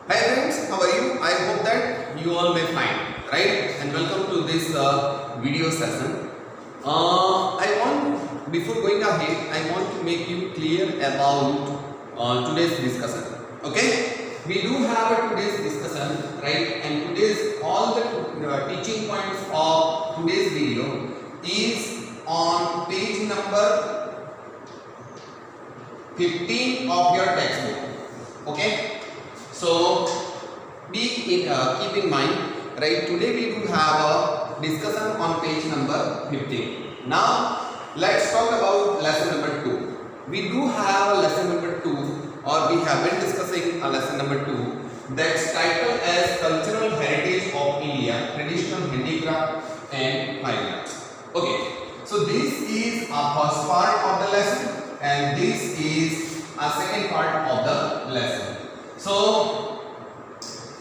Hi friends, how are you? I hope that you all may fine, right? And welcome to this video session. Before going ahead, I want to make you clear about today's discussion. Okay? We do have a today's discussion, right? And today's all the teaching points of today's video is on page number 15 of your textbook. Okay? So keep in mind, right? Today we do have a discussion on page number 15. Now let's talk about lesson number 2. We do have a lesson number 2, or we have been discussing a lesson number 2 that's titled as Cultural Heritage of India, Traditional Handicraft and Fine Arts. Okay, so this is a first part of the lesson and this is a second part of the lesson. So,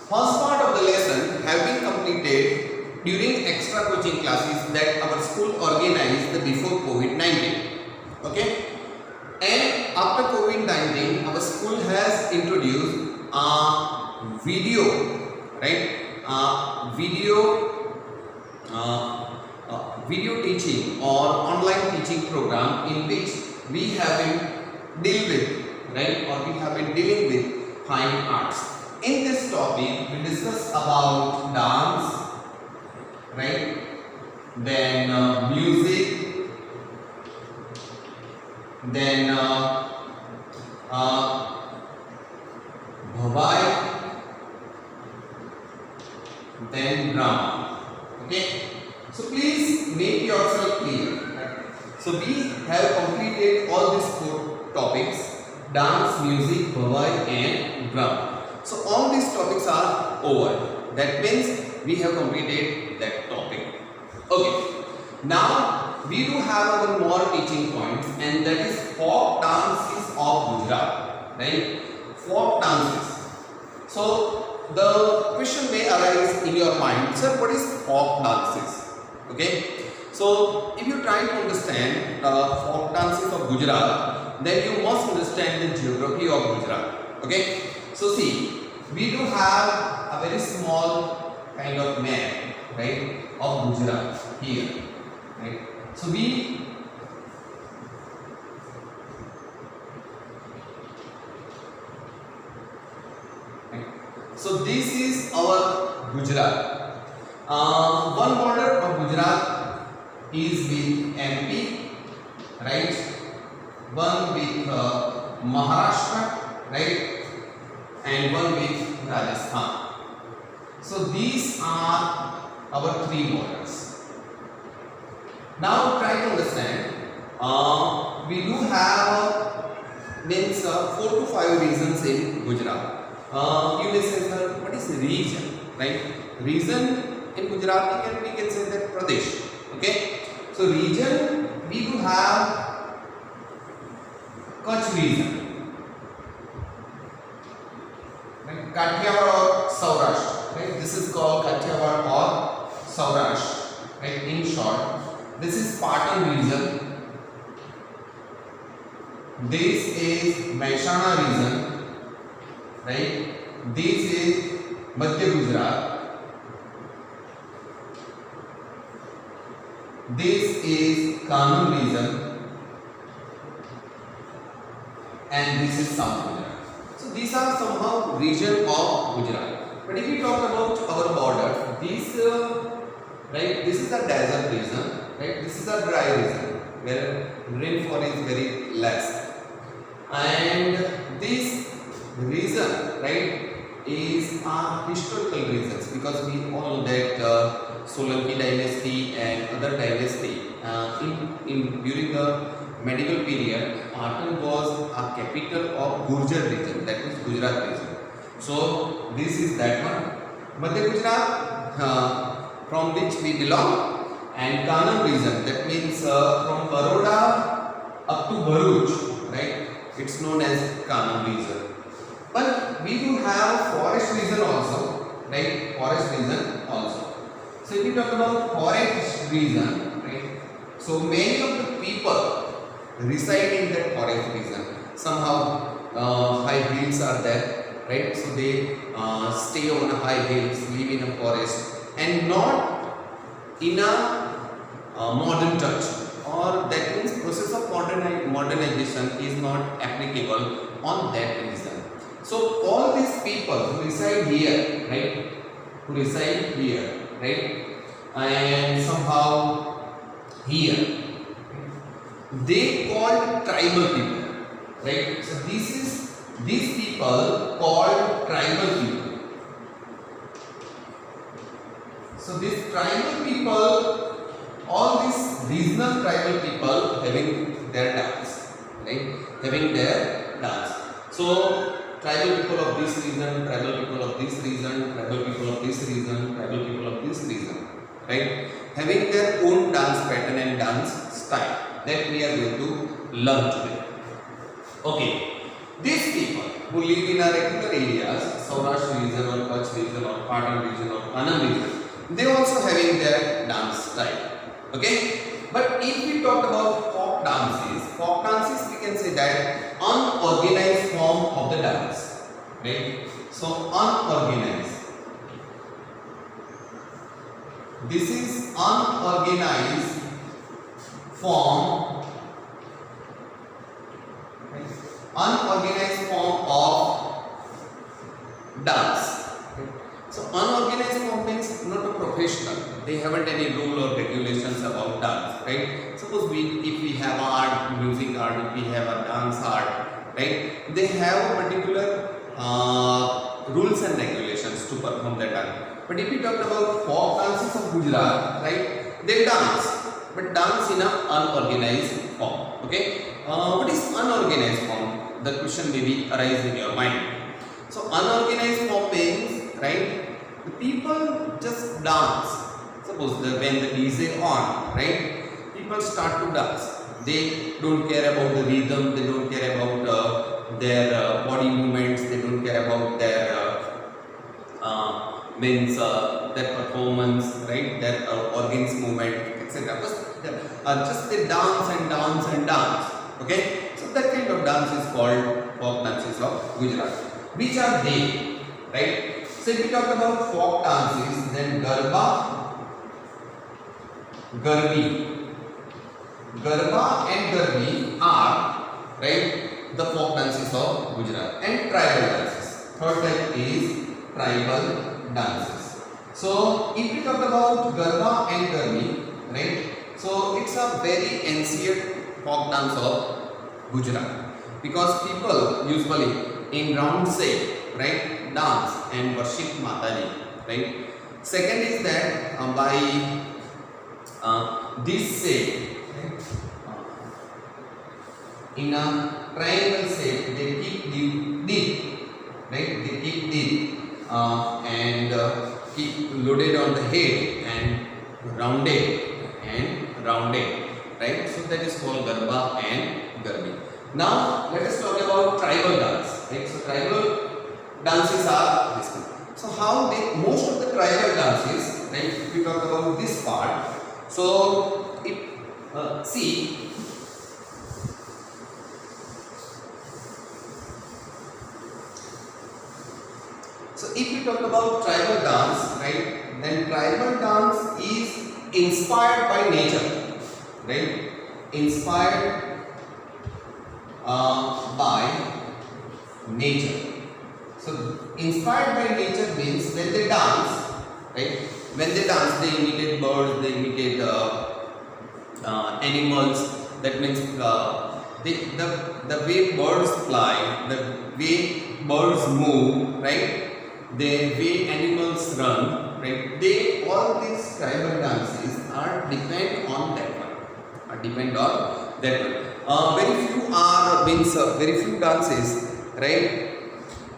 first part of the lesson have been completed during extra coaching classes that our school organized before COVID-19. Okay, and after COVID-19, our school has introduced a video, right? Video teaching or online teaching program in which we have been dealing with fine arts. In this topic, we discuss about dance, right? Then music, then bhavai, then drama. Okay. So please make yourself clear. Right? So we have completed all these 4 topics: dance, music, bhavai and drama. So all these topics are over. That means we have completed that topic. Okay. Now we do have one more teaching point, and that is folk dances of Gujarat. Right? Folk dances. So the question may arise in your mind, sir, what is folk dances? Okay. So if you try to understand folk dances of Gujarat, then you must understand the geography of Gujarat. Okay. So see, we do have a very small kind of map, right, of Gujarat here, right. So so this is our Gujarat. One border of Gujarat is with MP, right? One with Maharashtra, right? And one with Rajasthan. So these are our 3 borders. Now try to understand. We do have 4 to 5 regions in Gujarat. You may say, sir, what is region? Right? Region in Gujarat we can say that Pradesh. Okay. So region, we do have Kutch region, right? Kathiawar or Saurashtra, right? This is called Kathiawar or Saurashtra, right? In short, this is Patan region. This is Mehsana region, right? This is Madhya Gujarat. This is Kanun region, and this is South Gujarat. So these are somehow region of Gujarat. But if we talk about our border, this is a desert region, right? This is a dry region where rainfall is very less, and this region, right, is a historical regions, because we all know that Solanki dynasty and other dynasty during the medieval period, Patan was a capital of Gurjar region, that is Gujarat region. So this is that one. Madhya Gujarat, from which we belong, and Kanam region, that means from Baroda up to Bharuch, right? It's known as Kanam region. But we do have forest region also, right? Forest region also. So if we talk about forest region, right? So many of the people reside in that forest region. Somehow high hills are there, right? So they stay on a high hills, live in a forest, and not in a modern church, or that means process of modernization is not applicable on that reason. So all these people who reside here, right, who reside here, right, and somehow here, they called tribal people, right? So these people called tribal people. So these tribal people, all these regional tribal people having their dance, right? Having their dance. So tribal people of this region, tribal people of this region, tribal people of this region, tribal people of this region, right? Having their own dance pattern and dance style that we are going to learn today. Okay. These people who live in our regular areas, Saurashtra region or Kutch region or Patan region or Kannam region, they also having their dance style. Okay. But if we talk about folk dances we can say that unorganized form of the dance, right? So unorganized. This is unorganized form, unorganized form of dance. So unorganized form means not a professional. They haven't any rule or regulations about dance, right? Suppose if we have art, music art, if we have a dance art, right? They have a particular rules and regulations to perform that dance. But if we talk about folk dances of Gujarat, right? They dance, but dance in an unorganized form. Okay? What is unorganized form? The question may be arise in your mind. So unorganized form means, right? The people just dance. Suppose when the DJ on, right? People start to dance. They don't care about the rhythm. They don't care about their body movements. They don't care about their their performance, right? Their organs movement, etc. Just they dance and dance and dance. Okay, so that kind of dance is called folk dances of Gujarat. Which are they, right? So if we talk about folk dances, then Garba, Garbi, Garba and Garbi are, right, the folk dances of Gujarat, and tribal dances. Third type is tribal dances. So if we talk about Garba and Garbi, right, so it's a very ancient folk dance of Gujarat, because people usually in round shape, right, dance and worship Mataji, right. Second is that by this shape, right, in a triangle shape, they keep deep, right, they keep deep and keep loaded on the head and rounded, right. So that is called Garba and Garbi. Now let us talk about tribal dance, right. So tribal dances are this one. So how most of the tribal dances, right, if we talk about this part, so see, so if we talk about tribal dance, right, then tribal dance is inspired by nature, right, inspired by nature. So inspired by nature means when they dance, right, when they dance they imitate birds, they imitate animals. That means the way birds fly, the way birds move, right, the way animals run, right, they, all these tribal dances are depend on that one, very few dances, right.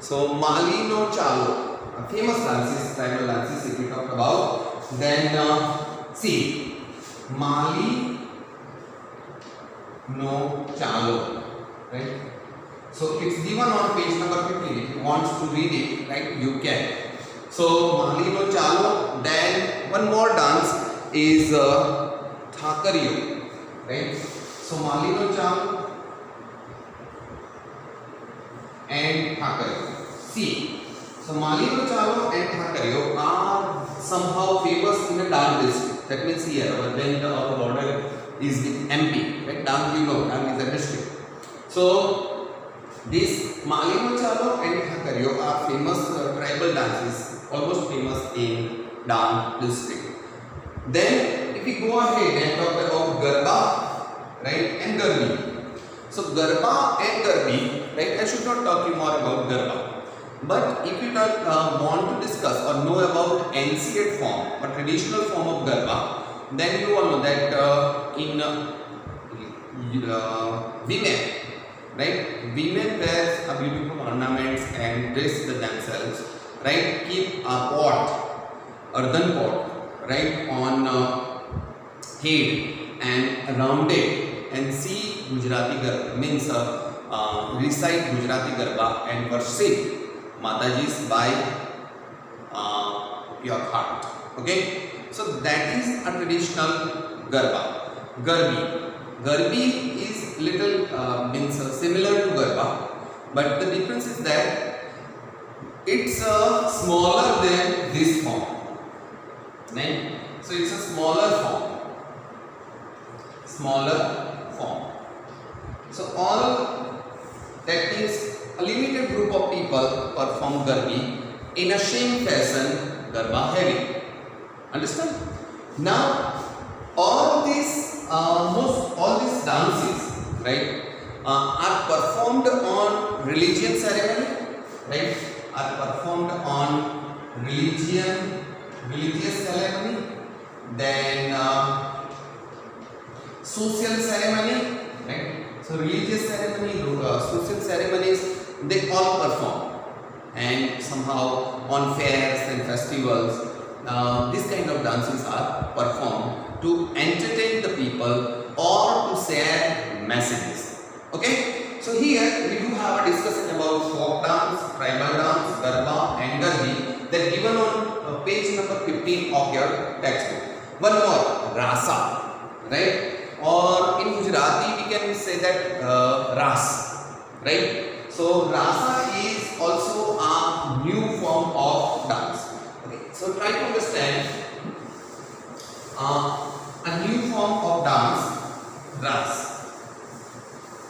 So Mali no Chalo, famous dances, tribal dances if we talk about, then see, Mali no Chalo, right. So it's given on page number 15. If you want to read it, right, you can. So Mali no Chalo. Then one more dance is Thakariyo, right. So Mali no Chalo and Thakariyo. See, so Malino Chalo and Hakario are somehow famous in a Dang district. That means here, when the border is with MP, right? Dang, you know, Dang is a district. So, this Malino Chalo and Hakario are famous tribal dances, almost famous in Dang district. Then, if we go ahead and talk about Garba, right, and Garbi. So, Garba and Garbi, right, I should not talk you more about Garba. But if you want to discuss or know about ancient form or traditional form of Garba, then you all know that in women, right, women wear a beautiful ornaments and dress themselves, right, keep a pot, earthen pot, right, on head and around it and see Gujarati Garba, means recite Gujarati Garba and worship Mataji's by your heart. Okay, so that is a traditional Garba. Garbi is little means similar to Garba, but the difference is that it's smaller than this form. Right? So it's a smaller form. So all that means a limited group of people perform Garbi in a same fashion Garba heavy. Understand? Now all these dances, right, are performed on religious ceremony, right? Are performed on religious ceremony, then social ceremony, right? So religious ceremony, social ceremonies, they all perform, and somehow on fairs and festivals, this kind of dances are performed to entertain the people or to share messages. Okay, so here we do have a discussion about folk dance, tribal dance, Garba and Garbi, that given on page number 15 of your textbook. One more, Rasa, right? Or in Gujarati we can say that Ras, right? So Rasa is also a new form of dance. Okay, so try to understand a new form of dance, Ras.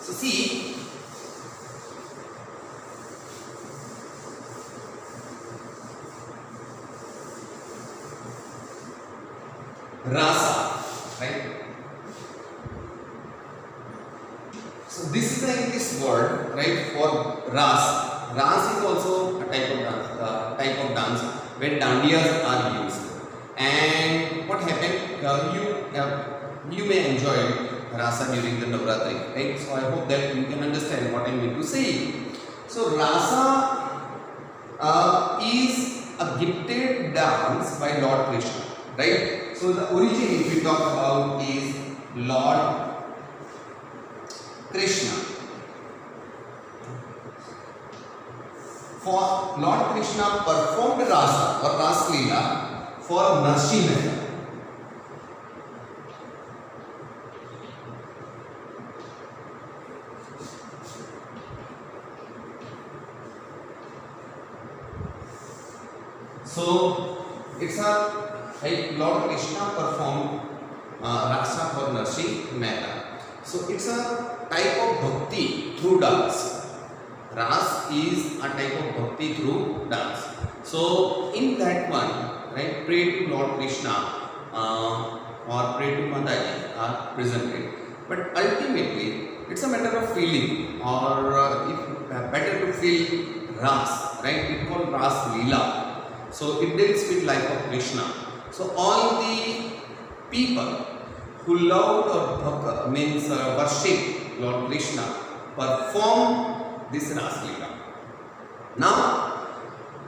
So see, Rasa, right? So this is the English word, right, for Ras. Ras is also a type of dance where dandiyas are used. And what happened? You may enjoy Rasa during the Navratri, right? So I hope that you can understand what I mean to say. So Rasa is a gifted dance by Lord Krishna, right? So the origin, if we talk about, is Lord Krishna. For Lord Krishna performed Rasa or Ras Leela for Narsi Mehta. So it's a like Lord Krishna performed Rasa for Narsi Mehta. So it's a type of bhakti through dance. Ras is a type of bhakti through dance. So in that one, right, pray to Lord Krishna or pray to Mataji are presented. But ultimately, it's a matter of feeling, or if better to feel Ras, right? It's called Ras Leela. So it deals with life of Krishna. So all the people who loved or means worship Lord Krishna perform this Ras Leela. Now,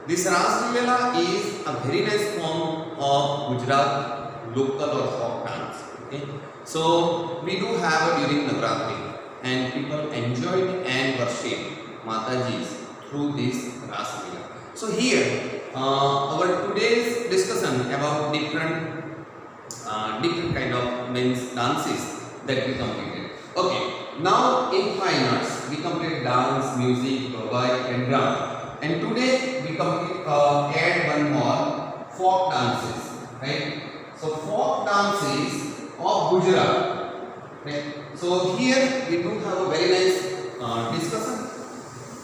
this Ras Leela is a very nice form of Gujarat local or folk dance. Okay? So we do have it during Navratri, and people enjoyed and worship Mataji's through this Ras Leela. So here, our today's discussion about different kind of means dances that we completed. Okay, now in fine arts we completed dance, music, gavai and drum. and today we add one more, folk dances, right? So folk dances of Gujarat, right? So here we do have a very nice discussion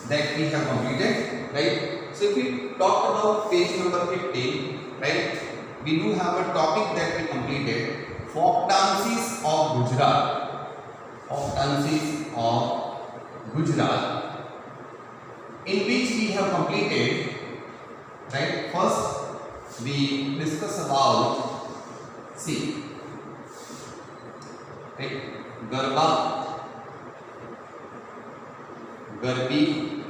that we have completed, right? So if we talk about page number 15, right, we do have a topic that we completed, folk dances of Gujarat, folk dances of Gujarat, in which we have completed, right? First we discuss about, see, right, Garba, Garbi,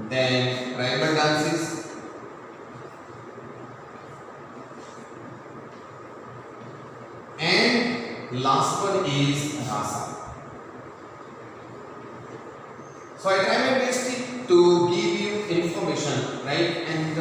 then tribal dances, and last one is Rasa. So I try my best to give you information, right? And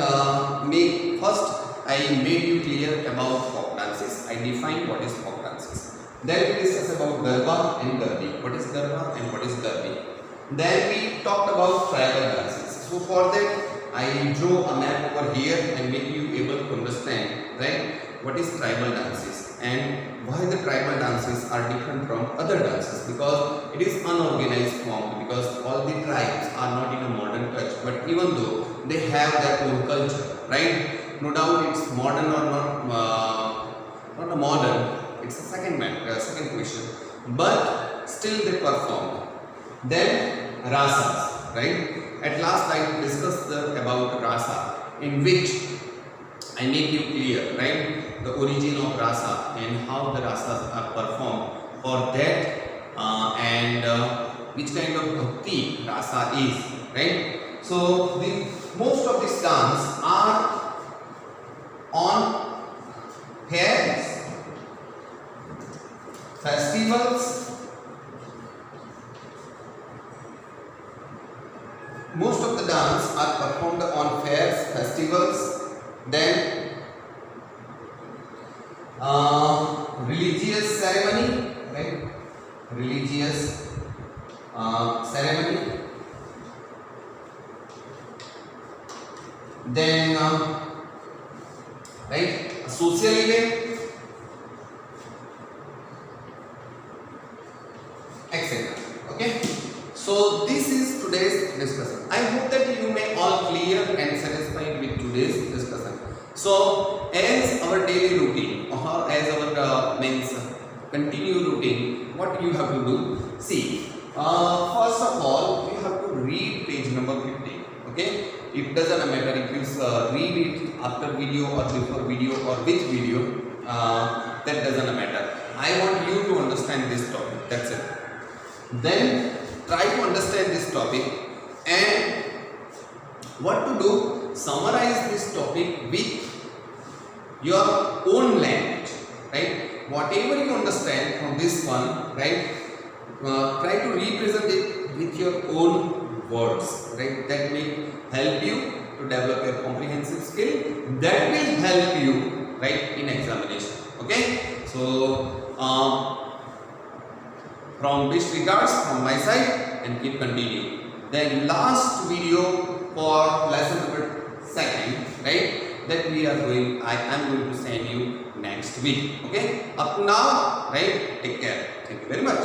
first I made you clear about folk dances. I define what is folk dances. Then we discuss about Garba and Garbi. What is Garba and what is Garbi? Then we talked about tribal dances. So for that I drew a map over here and make you able to understand, right, what is tribal dances and why the tribal dances are different from other dances, because it is unorganized form, because all the tribes are not in a modern touch, but even though they have their own culture, right? No doubt it's modern or not a modern, it's a second question, but still they perform. Then rasas, right? At last I discussed about rasa, in which I make you clear, right, the origin of rasa and how the rasas are performed. For that and which kind of bhakti rasa is, right? So the most of these dance are on fairs, festivals, most of the dance are performed on fairs, festivals, then religious ceremony, right? Religious ceremony, then right, a social event, etc. Okay, so this is today's discussion. I hope that you may all clear and satisfied with today's discussion. So as our daily routine or as our means continue routine, what you have to do, see, first of all you have to read page number 15. Okay, it doesn't matter if you read it after video or before video or which video, that doesn't matter. I want you to understand this topic, that's it. Then try to understand this topic, and what to do, summarize this topic with your own language, right? Whatever you understand from this one, right, try to represent it with your own words, right? That will help you to develop your comprehensive skill, that will help you, right, in examination. Okay, so from best regards from my side, and keep continuing. Then last video for lesson number 2, right, that we are going, I am going to send you next week. Okay, up to now, right, take care, thank you very much.